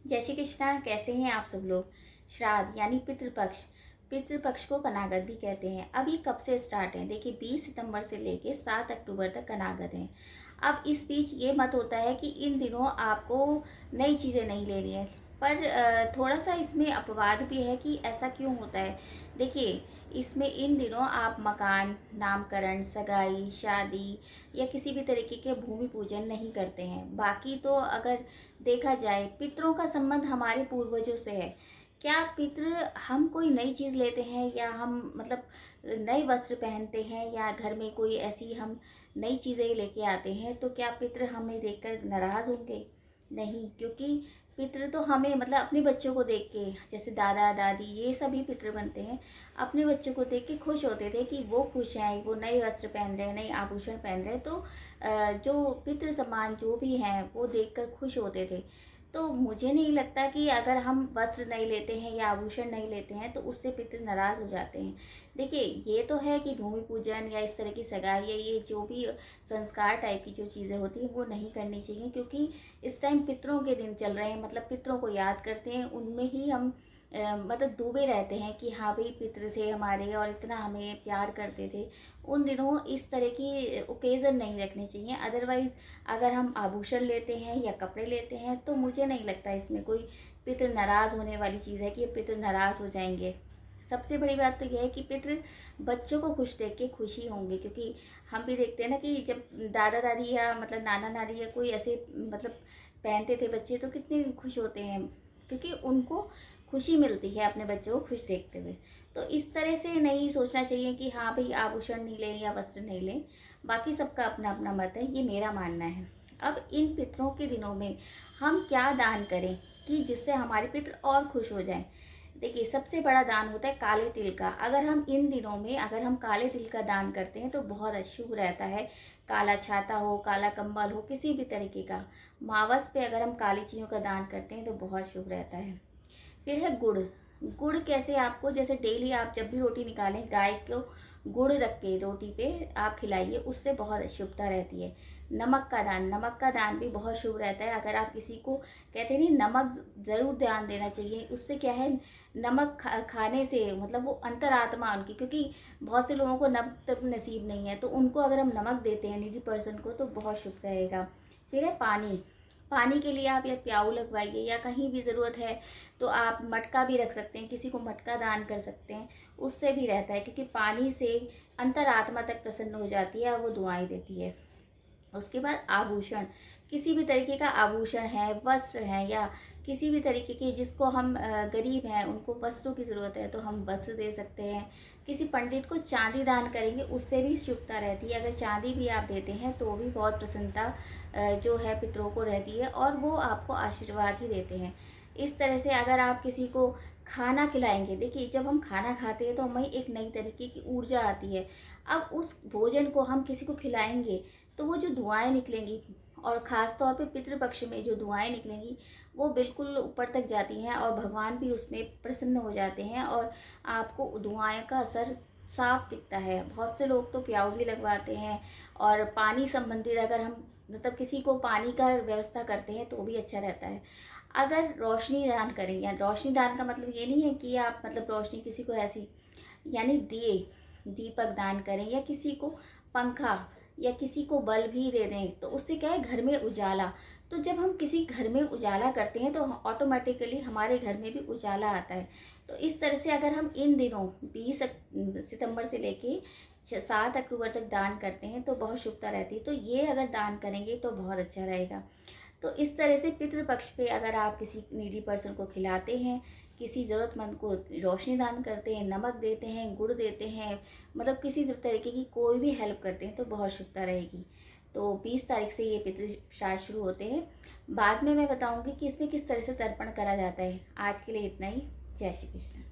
जय श्री कृष्णा। कैसे हैं आप सब लोग। श्राद्ध यानी पितृपक्ष को कनागत भी कहते हैं। अब ये कब से स्टार्ट है? देखिए 20 सितंबर से लेके 7 अक्टूबर तक कनागत है। अब इस बीच ये मत होता है कि इन दिनों आपको नई चीज़ें नहीं लेनी है, पर थोड़ा सा इसमें अपवाद भी है कि ऐसा क्यों होता है। देखिए इसमें इन दिनों आप मकान, नामकरण, सगाई, शादी या किसी भी तरीके के भूमि पूजन नहीं करते हैं। बाकी तो अगर देखा जाए, पितरों का संबंध हमारे पूर्वजों से है। क्या पितृ हम कोई नई चीज़ लेते हैं या हम मतलब नए वस्त्र पहनते हैं या घर में कोई ऐसी हम नई चीज़ें लेके आते हैं, तो क्या पितृ हमें देखकर नाराज़ होंगे? नहीं, क्योंकि पितृ तो हमें मतलब अपने बच्चों को देख के, जैसे दादा दादी ये सभी पितृ बनते हैं, अपने बच्चों को देख के खुश होते थे कि वो खुश हैं, वो नए वस्त्र पहन रहे हैं, नए आभूषण पहन रहे हैं। तो जो पितृ सम्मान जो भी हैं वो देखकर खुश होते थे। तो मुझे नहीं लगता कि अगर हम वस्त्र नहीं लेते हैं या आभूषण नहीं लेते हैं तो उससे पितृ नाराज़ हो जाते हैं। देखिए ये तो है कि भूमि पूजन या इस तरह की सगाई या ये जो भी संस्कार टाइप की जो चीज़ें होती हैं वो नहीं करनी चाहिए, क्योंकि इस टाइम पितरों के दिन चल रहे हैं, मतलब पितरों को याद करते हैं, उनमें ही हम मतलब डूबे रहते हैं कि हाँ भाई पितृ थे हमारे और इतना हमें प्यार करते थे। उन दिनों इस तरह की ओकेज़न नहीं रखनी चाहिए। अदरवाइज़ अगर हम आभूषण लेते हैं या कपड़े लेते हैं तो मुझे नहीं लगता इसमें कोई पितृ नाराज़ होने वाली चीज़ है कि ये पितृ नाराज़ हो जाएंगे। सबसे बड़ी बात तो यह है कि पितृ बच्चों को खुश देख के खुशी होंगे, क्योंकि हम भी देखते हैं ना कि जब दादा दादी या मतलब नाना नानी या कोई ऐसे मतलब पहनते थे बच्चे तो कितने खुश होते हैं, क्योंकि उनको खुशी मिलती है अपने बच्चों को खुश देखते हुए। तो इस तरह से नहीं सोचना चाहिए कि हाँ भाई आभूषण नहीं लें या वस्त्र नहीं लें। बाकी सबका अपना अपना मत है, ये मेरा मानना है। अब इन पितरों के दिनों में हम क्या दान करें कि जिससे हमारे पितर और खुश हो जाएं। देखिए सबसे बड़ा दान होता है काले तिल का। अगर हम इन दिनों में अगर हम काले तिल का दान करते हैं तो बहुत अशुभ रहता है। काला छाता हो, काला कंबल हो, किसी भी तरीके का मावस पे अगर हम काली चीज़ों का दान करते हैं तो बहुत शुभ रहता है। फिर है गुड़। गुड़ कैसे आपको, जैसे डेली आप जब भी रोटी निकालें गाय को गुड़ रख के रोटी पे आप खिलाइए, उससे बहुत शुभता रहती है। नमक का दान भी बहुत शुभ रहता है। अगर आप किसी को कहते नहीं नमक ज़रूर ध्यान देना चाहिए, उससे क्या है नमक खाने से मतलब वो अंतरात्मा उनकी, क्योंकि बहुत से लोगों को नमक तक नसीब नहीं है, तो उनको अगर हम नमक देते हैं नीडी पर्सन को तो बहुत शुभ रहेगा। फिर है पानी। पानी के लिए आप या प्याऊ लगवाइए या कहीं भी ज़रूरत है तो आप मटका भी रख सकते हैं, किसी को मटका दान कर सकते हैं, उससे भी रहता है, क्योंकि पानी से अंतरात्मा तक प्रसन्न हो जाती है और वो दुआएं देती है। उसके बाद आभूषण, किसी भी तरीके का आभूषण है, वस्त्र है या किसी भी तरीके के, जिसको हम गरीब हैं उनको वस्त्रों की ज़रूरत है तो हम वस्त्र दे सकते हैं। किसी पंडित को चांदी दान करेंगे उससे भी शुभता रहती है। अगर चांदी भी आप देते हैं तो भी बहुत प्रसन्नता जो है पितरों को रहती है और वो आपको आशीर्वाद ही देते हैं। इस तरह से अगर आप किसी को खाना खिलाएंगे, देखिए जब हम खाना खाते हैं तो हमें एक नई तरीके की ऊर्जा आती है। अब उस भोजन को हम किसी को खिलाएंगे तो वो जो दुआएं निकलेंगी, और ख़ास तौर पे पितृपक्ष में जो दुआएं निकलेंगी वो बिल्कुल ऊपर तक जाती हैं और भगवान भी उसमें प्रसन्न हो जाते हैं और आपको दुआएं का असर साफ दिखता है। बहुत से लोग तो प्याऊ भी लगवाते हैं। और पानी संबंधित अगर हम मतलब किसी को पानी का व्यवस्था करते हैं तो भी अच्छा रहता है। अगर रोशनी दान करें, या रोशनी दान का मतलब ये नहीं है कि आप मतलब रोशनी किसी को ऐसी, यानी दिए दीपक दान करें या किसी को पंखा या किसी को बल्ब भी दे दें तो उससे क्या है घर में उजाला। तो जब हम किसी घर में उजाला करते हैं तो ऑटोमेटिकली हमारे घर में भी उजाला आता है। तो इस तरह से अगर हम इन दिनों 20 सितंबर से लेके 7 अक्टूबर तक दान करते हैं तो बहुत शुभता रहती है। तो ये अगर दान करेंगे तो बहुत अच्छा रहेगा। तो इस तरह से पितृपक्ष पे अगर आप किसी नीडी पर्सन को खिलाते हैं, किसी ज़रूरतमंद को रोशनी दान करते हैं, नमक देते हैं, गुड़ देते हैं, मतलब किसी तरीके की कोई भी हेल्प करते हैं तो बहुत शुभता रहेगी। तो 20 तारीख से ये पितृ श्राद्ध शुरू होते हैं। बाद में मैं बताऊंगी कि इसमें किस तरह से तर्पण करा जाता है। आज के लिए इतना ही। जय श्री कृष्ण।